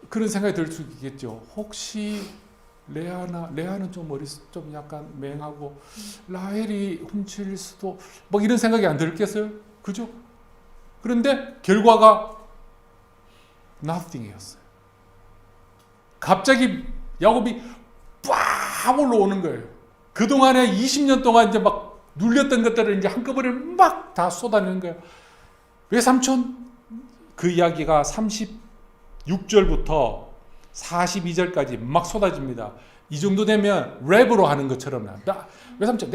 그런 생각이 들 수 있겠죠. 혹시 레아는 좀 약간 맹하고 라헬이 훔칠 수도 막 이런 생각이 안 들겠어요? 그죠? 그런데 결과가 nothing이었어요. 갑자기 야곱이 빡 올라오는 거예요. 그동안에 20년 동안 이제 막 눌렸던 것들을 이제 한꺼번에 막 다 쏟아내는 거예요. 왜 삼촌? 그 이야기가 36절부터 42절까지 막 쏟아집니다. 이 정도 되면 랩으로 하는 것처럼 나 외삼촌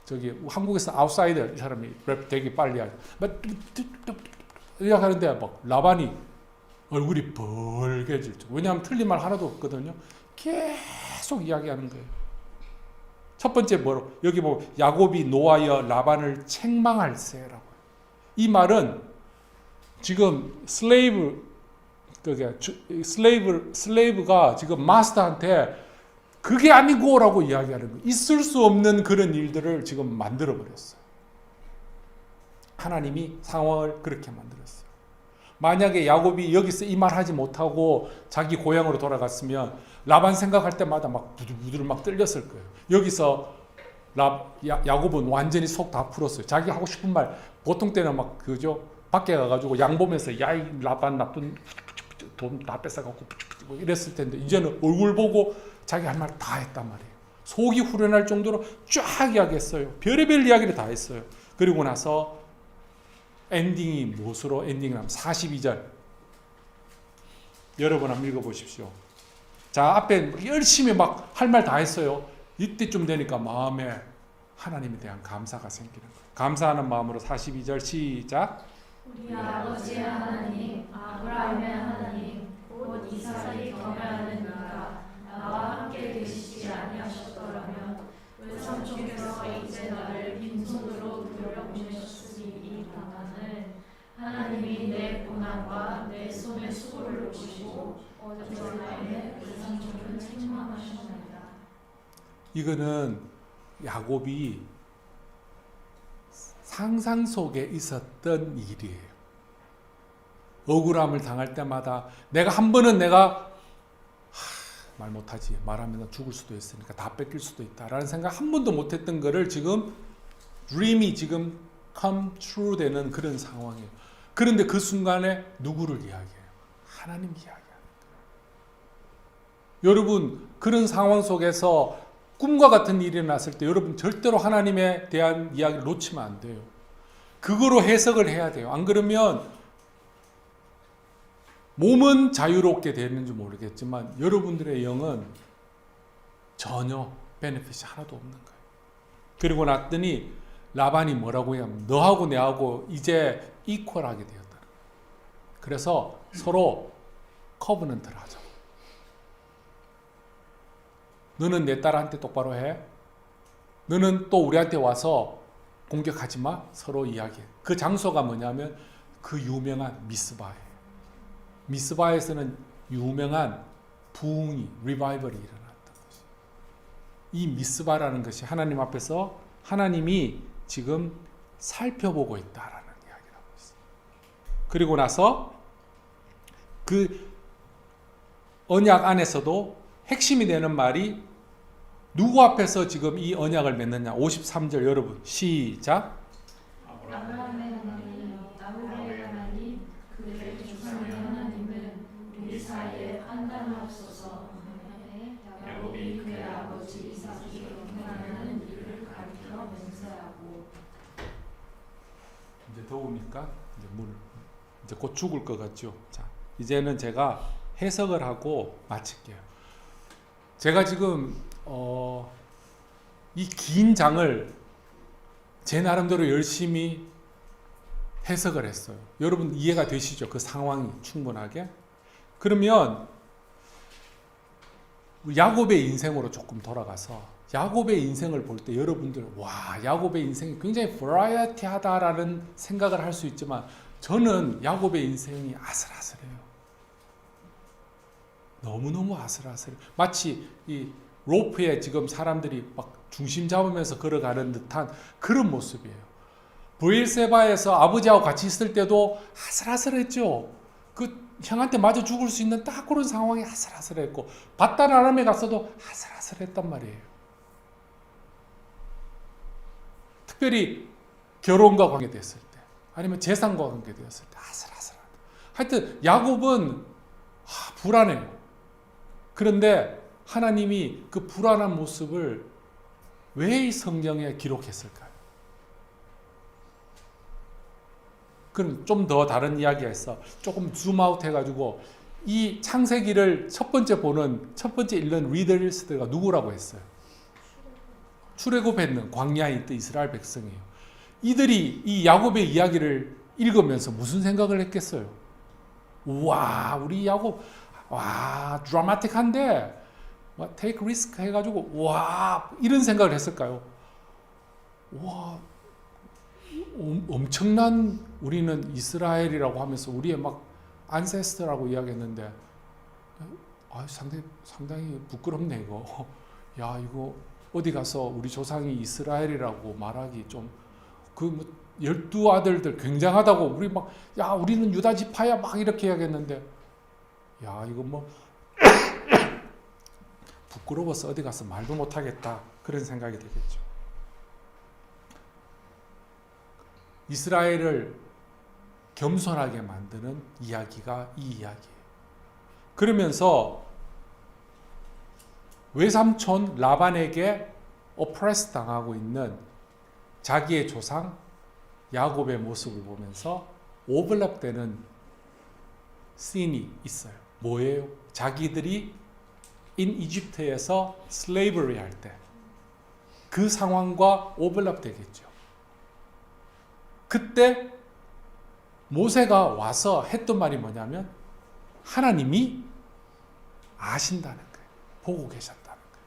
저기 한국에서 아웃사이더 이 사람이 랩 되게 빨리 하죠. 이렇게 하는데 막 라반이 얼굴이 벌개지죠. 왜냐하면 틀린 말 하나도 없거든요. 계속 이야기하는 거예요. 첫 번째 뭐로 여기 보면 야곱이 노하여 라반을 책망할세라고. 이 말은 지금 슬레이브가 지금 마스터한테 그게 아니고라고 이야기하는 거예요. 있을 수 없는 그런 일들을 지금 만들어 버렸어요. 하나님이 상황을 그렇게 만들었어요. 만약에 야곱이 여기서 이 말 하지 못하고 자기 고향으로 돌아갔으면 라반 생각할 때마다 막 부들부들 막 떨렸을 거예요. 여기서 야곱은 완전히 속 다 풀었어요. 자기 하고 싶은 말 보통 때는 막 그죠 밖에 가가지고 양 보면서 야 이 라반 나쁜 돈 다 뺏어갖고 이랬을 텐데 이제는 얼굴 보고 자기 할 말 다 했단 말이에요. 속이 후련할 정도로 쫙 이야기했어요. 별의별 이야기를 다 했어요. 그리고 나서 엔딩이 무엇으로 엔딩을 하면 42절 여러분 한번 읽어보십시오. 자, 앞에 열심히 막 할 말 다 했어요. 이때쯤 되니까 마음에 하나님에 대한 감사가 생기는 거예요. 감사하는 마음으로 42절 시작. 우리 아버지의 하나님, 아브라함의 하나님, 곧 이삭이 경외하는 이가 나와 함께 계시지 아니하셨더라면 외삼촌께서 이제 나를 빈손으로 돌려보내셨으리이다마는 하나님이 내 고난과 내 손의 수고를 보시고 어젯밤에 외삼촌을 책망하셨나이다. 이거는 야곱이 상상 속에 있었던 일이에요. 억울함을 당할 때마다 내가 한 번은 말 못하지, 말하면 죽을 수도 있으니까 다 뺏길 수도 있다라는 생각 한 번도 못했던 거를 지금 dream이 지금 come true 되는 그런 상황이에요. 그런데 그 순간에 누구를 이야기해요? 하나님 이야기해요. 여러분, 그런 상황 속에서 꿈과 같은 일이 났을 때 여러분 절대로 하나님에 대한 이야기를 놓치면 안 돼요. 그거로 해석을 해야 돼요. 안 그러면 몸은 자유롭게 되는지 모르겠지만 여러분들의 영은 전혀 베네핏이 하나도 없는 거예요. 그리고 났더니 라반이 뭐라고 해요? 너하고 내하고 이제 이퀄하게 되었다. 그래서 서로 커버넌트를 하자. 너는 내 딸한테 똑바로 해. 너는 또 우리한테 와서 공격하지 마. 서로 이야기해. 그 장소가 뭐냐면 그 유명한 미스바예요. 미스바에서는 유명한 부흥이, 리바이벌이 일어났던 것이. 이 미스바라는 것이 하나님 앞에서 하나님이 지금 살펴보고 있다라는 이야기를 하고 있어요. 그리고 나서 그 언약 안에서도 핵심이 되는 말이 누구 앞에서 지금 이 언약을 맺느냐. 53절 여러분 시작. 아브라함의 하나님, 아브라함의 하나님, 그의 조상의 하나님은 우리 사이에 판단하옵소서. 야곱이 그의 아버지 이삭이 경배하는 이를 가리켜 맹세하고. 이제 더우니까 이제 곧 죽을 것 같죠. 자, 이제는 제가 해석을 하고 마칠게요. 제가 지금 이 긴 장을 제 나름대로 열심히 해석을 했어요. 여러분 이해가 되시죠? 그 상황이 충분하게? 그러면 야곱의 인생으로 조금 돌아가서 야곱의 인생을 볼 때 여러분들 야곱의 인생이 굉장히 버라이어티하다라는 생각을 할 수 있지만 저는 야곱의 인생이 아슬아슬해요. 너무너무 아슬아슬해요. 마치 이 로프에 지금 사람들이 막 중심 잡으면서 걸어가는 듯한 그런 모습이에요. 브엘세바에서 아버지하고 같이 있을 때도 아슬아슬했죠. 그 형한테 맞아 죽을 수 있는 딱 그런 상황이 아슬아슬했고 바단 아람에 가서도 아슬아슬했단 말이에요. 특별히 결혼과 관계됐을 때 아니면 재산과 관계되었을 때 아슬아슬하다. 하여튼 야곱은 불안해요. 그런데 하나님이 그 불안한 모습을 왜 이 성경에 기록했을까요? 그럼 좀 더 다른 이야기에서 조금 줌아웃 해가지고 이 창세기를 첫 번째 읽는 리더리스트가 누구라고 했어요? 출애굽했는 광야에 있던 이스라엘 백성이에요. 이들이 이 야곱의 이야기를 읽으면서 무슨 생각을 했겠어요? 우와, 우리 야곱 드라마틱한데 take risk 해가지고 이런 생각을 했을까요? 엄청난 우리는 이스라엘이라고 하면서 우리의 막 안세스터라고 이야기했는데 상당히 부끄럽네 이거. 야, 이거 어디 가서 우리 조상이 이스라엘이라고 말하기 좀 그 12아들들 굉장하다고 우리 막 우리는 유다 지파야 막 이렇게 이야기했는데 이거 부끄러워서 어디 가서 말도 못하겠다 그런 생각이 들겠죠. 이스라엘을 겸손하게 만드는 이야기가 이 이야기예요. 그러면서 외삼촌 라반에게 오프레스 당하고 있는 자기의 조상 야곱의 모습을 보면서 오버랩되는 씬이 있어요. 뭐예요? 자기들이 in 이집트에서 slavery 할 때 그 상황과 오버랩 되겠죠. 그때 모세가 와서 했던 말이 뭐냐면 하나님이 아신다는 거예요. 보고 계셨다는 거예요.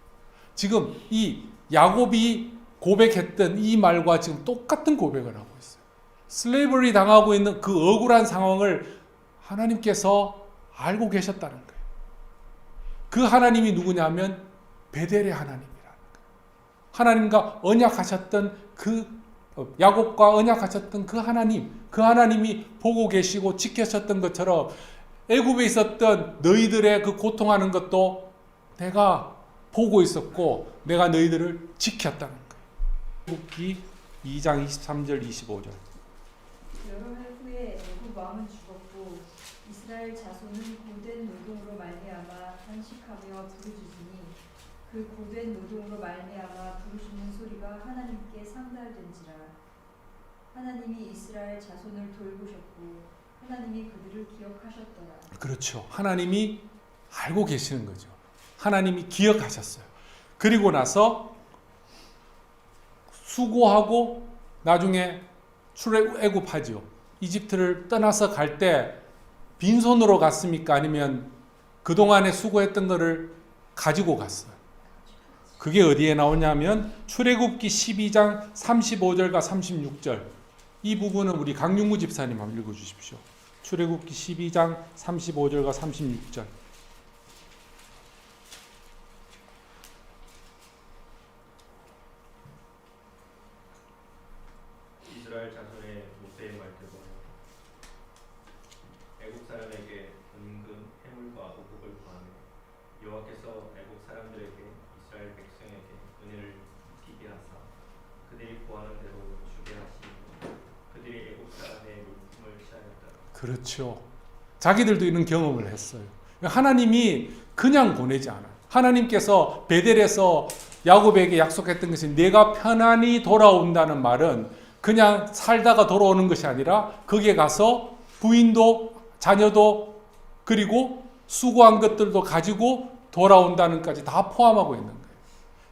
지금 이 야곱이 고백했던 이 말과 지금 똑같은 고백을 하고 있어요. 슬레이버리 당하고 있는 그 억울한 상황을 하나님께서 알고 계셨다는 거예요. 그 하나님이 누구냐면 베델의 하나님이라는 거예요. 하나님과 언약하셨던 야곱과 언약하셨던 그 하나님이 보고 계시고 지켜셨던 것처럼 애굽에 있었던 너희들의 그 고통하는 것도 내가 보고 있었고 내가 너희들을 지켰다는 거예요. 애굽기 2장 23절 25절. 여러 해 후에 애굽 왕은 죽었고 이스라엘 자손은 고된 노동으로 말미암아 탄식하며 부르짖으니 그 고된 노동으로 말미암아 부르짖는 소리가 하나님께 상달된지라. 하나님이 이스라엘 자손을 돌보셨고 하나님이 그들을 기억하셨더라. 그렇죠. 하나님이 알고 계시는 거죠. 하나님이 기억하셨어요. 그리고 나서 수고하고 나중에 출애굽하죠. 이집트를 떠나서 갈 때 빈손으로 갔습니까? 아니면 그동안에 수고했던 것을 가지고 갔어요. 그게 어디에 나오냐면 출애굽기 12장 35절과 36절. 이 부분은 우리 강윤구 집사님 한번 읽어주십시오. 출애굽기 12장 35절과 36절. 이스라엘 자손의 모세의 말대로 애굽 사람에게 은금 해물과 우복을 구하며 여호와께서 애굽 사람들에게 이스라엘 백성에게 은혜를 입히게 하사 그들이 구하는 대로 주게 하시고 그들이 애굽 사람의 물품을 취하였더라. 그렇죠. 자기들도 이런 경험을 했어요. 하나님이 그냥 보내지 않아요. 하나님께서 베델에서 야곱에게 약속했던 것이 내가 편안히 돌아온다는 말은 그냥 살다가 돌아오는 것이 아니라 거기에 가서 부인도 자녀도 그리고 수고한 것들도 가지고 돌아온다는 까지 다 포함하고 있는 거예요.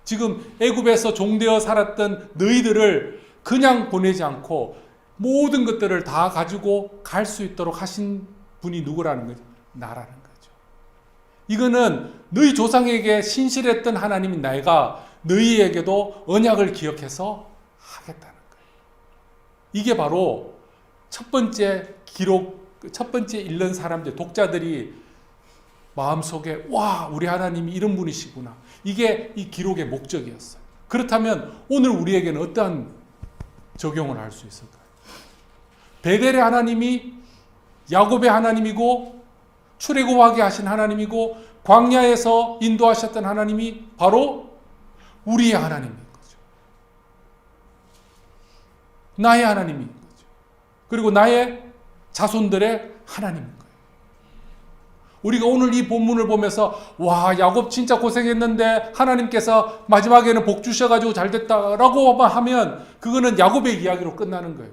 지금 애굽에서 종되어 살았던 너희들을 그냥 보내지 않고 모든 것들을 다 가지고 갈 수 있도록 하신 분이 누구라는 거죠? 나라는 거죠. 이거는 너희 조상에게 신실했던 하나님인 내가 너희에게도 언약을 기억해서 하겠다는 거예요. 이게 바로 첫 번째 기록, 첫 번째 읽는 사람들, 독자들이 마음속에 와, 우리 하나님이 이런 분이시구나. 이게 이 기록의 목적이었어요. 그렇다면 오늘 우리에게는 어떠한 적용을 할 수 있을까요? 베델의 하나님이 야곱의 하나님이고 출애굽하게 하신 하나님이고 광야에서 인도하셨던 하나님이 바로 우리의 하나님인 거죠. 나의 하나님인 거죠. 그리고 나의 자손들의 하나님인 거예요. 우리가 오늘 이 본문을 보면서 와, 야곱 진짜 고생했는데 하나님께서 마지막에는 복 주셔가지고 잘 됐다라고 하면 그거는 야곱의 이야기로 끝나는 거예요.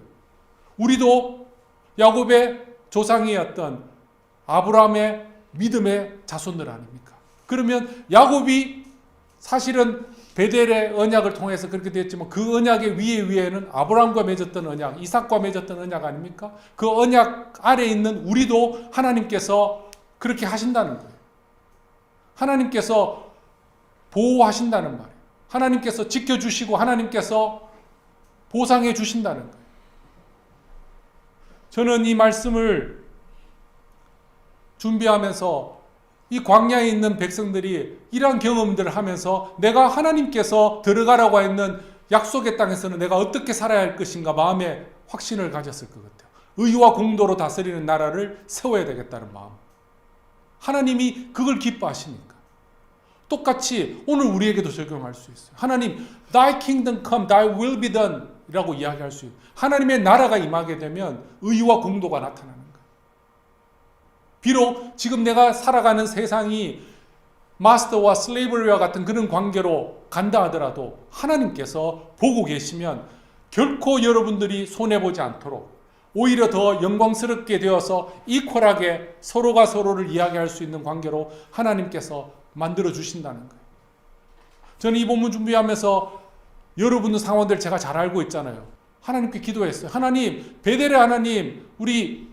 우리도 야곱의 조상이었던 아브라함의 믿음의 자손들 아닙니까? 그러면 야곱이 사실은 베델의 언약을 통해서 그렇게 됐지만 그 언약의 위에는 아브라함과 맺었던 언약, 이삭과 맺었던 언약 아닙니까? 그 언약 아래에 있는 우리도 하나님께서 그렇게 하신다는 거예요. 하나님께서 보호하신다는 말이에요. 하나님께서 지켜주시고 하나님께서 보상해 주신다는 거예요. 저는 이 말씀을 준비하면서 이 광야에 있는 백성들이 이러한 경험들을 하면서 내가 하나님께서 들어가라고 했는 약속의 땅에서는 내가 어떻게 살아야 할 것인가 마음에 확신을 가졌을 것 같아요. 의와 공도로 다스리는 나라를 세워야 되겠다는 마음. 하나님이 그걸 기뻐하시니까. 똑같이 오늘 우리에게도 적용할 수 있어요. 하나님, Thy kingdom come, Thy will be done 라고 이야기할 수 있어요. 하나님의 나라가 임하게 되면 의와 공도가 나타나는 거예요. 비록 지금 내가 살아가는 세상이 마스터와 슬레이버리와 같은 그런 관계로 간다 하더라도 하나님께서 보고 계시면 결코 여러분들이 손해보지 않도록 오히려 더 영광스럽게 되어서 이퀄하게 서로가 서로를 이야기할 수 있는 관계로 하나님께서 만들어 주신다는 거예요. 저는 이 본문 준비하면서 여러분의 상황들 제가 잘 알고 있잖아요. 하나님께 기도했어요. 하나님, 베델의 하나님, 우리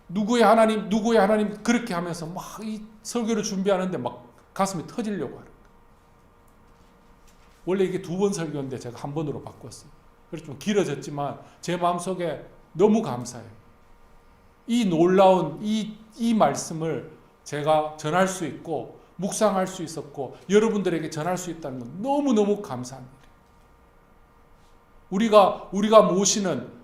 누구의 하나님 그렇게 하면서 막 이 설교를 준비하는데 막 가슴이 터지려고 하는 거예요. 원래 이게 2번 설교인데 제가 1번으로 바꿨어요. 그래서 좀 길어졌지만 제 마음속에 너무 감사해요. 이 놀라운 이 말씀을 제가 전할 수 있고 묵상할 수 있었고 여러분들에게 전할 수 있다는 건 너무너무 감사한 일이에요. 우리가 모시는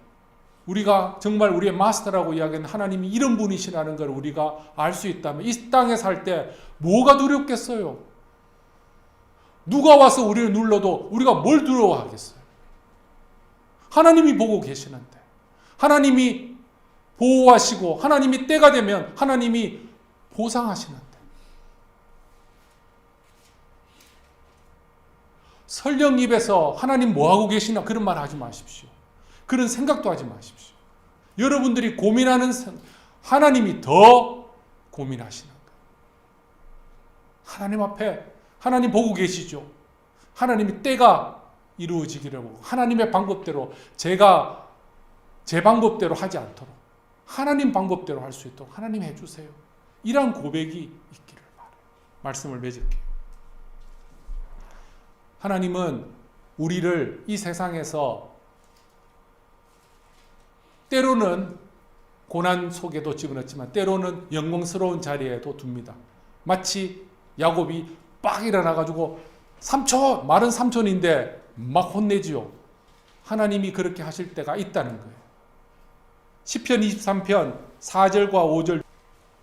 우리가 정말 우리의 마스터라고 이야기하는 하나님이 이런 분이시라는 걸 우리가 알 수 있다면 이 땅에 살 때 뭐가 두렵겠어요? 누가 와서 우리를 눌러도 우리가 뭘 두려워하겠어요? 하나님이 보고 계시는데 하나님이 보호하시고 하나님이 때가 되면 하나님이 보상하시는데 설령 입에서 하나님 뭐하고 계시나 그런 말 하지 마십시오. 그런 생각도 하지 마십시오. 여러분들이 고민하는 하나님이 더 고민하시는 거예요. 하나님 앞에 하나님 보고 계시죠. 하나님이 때가 이루어지기를 보고 하나님의 방법대로 제가 제 방법대로 하지 않도록 하나님 방법대로 할 수 있도록 하나님 해주세요. 이런 고백이 있기를 바라요. 말씀을 맺을게요. 하나님은 우리를 이 세상에서 때로는 고난 속에도 집어넣지만 때로는 영광스러운 자리에도 둡니다. 마치 야곱이 빡 일어나가지고 삼촌, 말은 삼촌인데 막 혼내지요. 하나님이 그렇게 하실 때가 있다는 거예요. 시편 23편 4절과 5절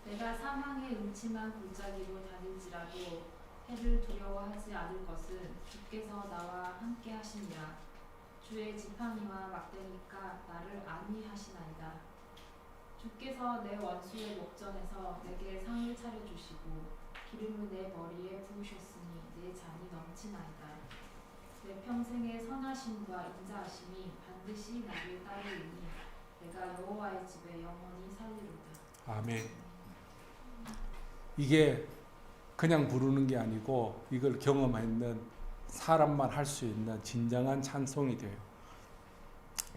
내가 사망의 음침한 골짜기로 다닐지라도 해를 두려워하지 않을 것은 주께서 나와 함께 하시니라. 주의 지팡이와 막대니까 나를 안위하시나이다. 주께서 내 원수의 목전에서 내게 상을 차려주시고 기름을 내 머리에 부으셨으니 내 잔이 넘치나이다. 내 평생의 선하심과 인자하심이 반드시 나를 따르리니 내가 여호와의 집에 영원히 살리로다. 아멘. 이게 그냥 부르는 게 아니고 이걸 경험하는 사람만 할 수 있는 진정한 찬송이 돼요.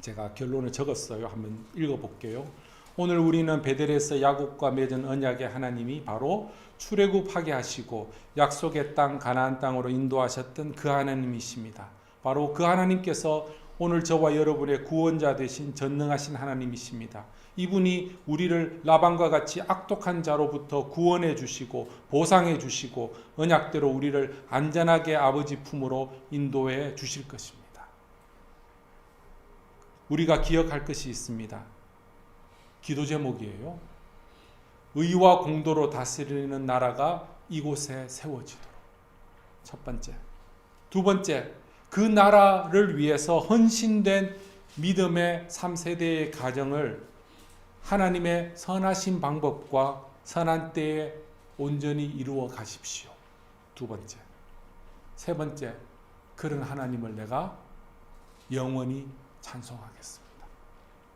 제가 결론을 적었어요. 한번 읽어볼게요. 오늘 우리는 베델에서 야곱과 맺은 언약의 하나님이 바로 출애굽하게 하시고 약속의 땅 가나안 땅으로 인도하셨던 그 하나님이십니다. 바로 그 하나님께서 오늘 저와 여러분의 구원자 되신 전능하신 하나님이십니다. 이분이 우리를 라반과 같이 악독한 자로부터 구원해 주시고 보상해 주시고 언약대로 우리를 안전하게 아버지 품으로 인도해 주실 것입니다. 우리가 기억할 것이 있습니다. 기도 제목이에요. 의와 공도로 다스리는 나라가 이곳에 세워지도록. 첫 번째. 두 번째, 그 나라를 위해서 헌신된 믿음의 3세대의 가정을 하나님의 선하신 방법과 선한 때에 온전히 이루어 가십시오. 두 번째. 세 번째, 그런 하나님을 내가 영원히 찬송하겠습니다.